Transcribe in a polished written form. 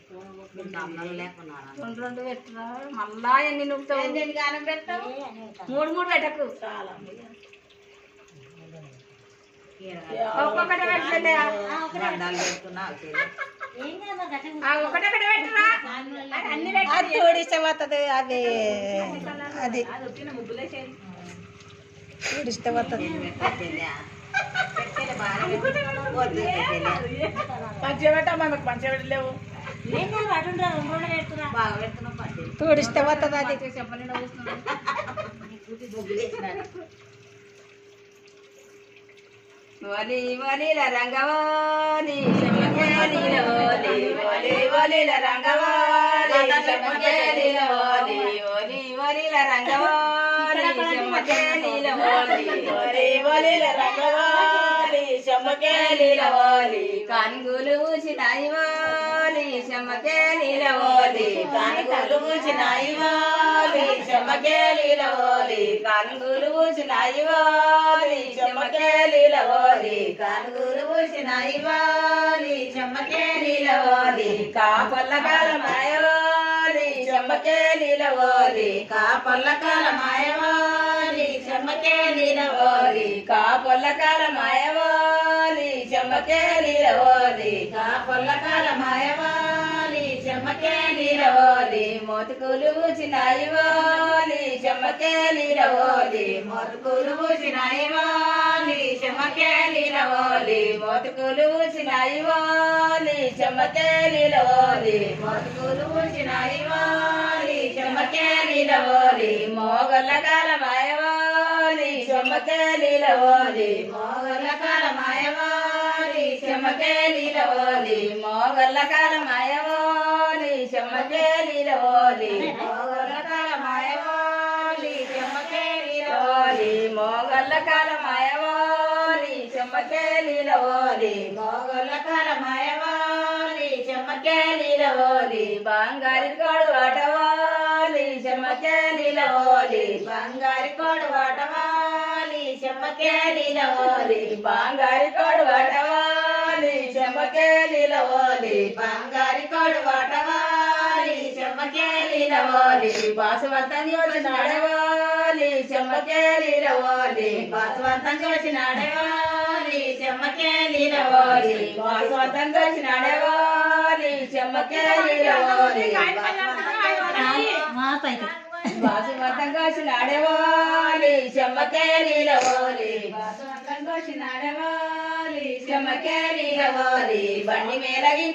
రెండు రెండు పెట్టరా మళ్ళా ఎన్ని నువ్వుతావు మూడు మూడు పెట్టకు ఒక్కొక్కటి పెట్టలే ఒకటొకటి పెట్టరా అన్ని తోడిస్తే పోతుంది అది అది తోడిస్తే పోతుంది మంచిగా పెట్టా మనకు మంచిగా పెట్టలేవు తోడిస్తే పోతుంది అది వలి వలిల రంగవాణి శమకేలిల వలి వలి వలిల రంగవాణి శమకేలిల వలి వలి వలిల రంగవాణి శమకేలిల వలి వలి వలిల రంగవాణి శమకేలిల వలి కనుగులు ఊసినాయి వాలి శమకేలిల వలి కనుగులు ఊసినాయి వాలి శమకేలిల వలి కనుగులు ఊసినాయి వాలి శమకేలిల వలి కనుగులు ఊసినాయి వాలి శమకేలిల వలి కాపల్ల కాలమాయవాలి శమకేలిల వలి కాపల్ల కాలమాయవాలి శమకేలిల వలి కాపల్ల కాలమాయవాలి శమకేలిల వలి కాపల్ల కాలమాయవాలి శమకేలిల వలి మోతుకులు ఊసినాయి వాలి శమకేలిల వలి మోతుకులు ఊసినాయి వాలి శమకేలిల వలి మోతుకులు ఊసినాయి వాలి శమకేలిల వలి మోతుకులు ఊసినాయి వాలి శమకేలిల వలి మోగల్ల కాలమాయవాలి శమకేలిల వలి మోగల్ల కాలమాయవాలి శమకేలిల వలి మోగల్ల కాలమాయవాలి శమకేలిల వలి మోగల్ల కాలమాయవాలి శమకేలిల వలి మోగల్ల కాలమాయవాలి శమకేలిల వలి మోగల్ల కాలమాయవాలి శమకేలిల వలి బంగారి కోడు వాటవాలి శమకేలిల వలి బంగారి కోడు వాటవాలి శమకేలిల వలి బంగారి కోడు వాటవాలి శమకేలిల వలి బంగారి కోడు వాటవాలి శమకేలిల వలి బాసువంతం చూసినాడవాలి శమకేలిల వలి బాసువంతం చూసినాడవాలి శమకేలిల వలి బాసువంతం చూసినాడవాలి శమకేలిల వలి బాసువంతం కోసినాడవాలి శమకేలిల వలి బాసువంతం కోసినాడవాలి శమకేలిల వలి బండి మేలగి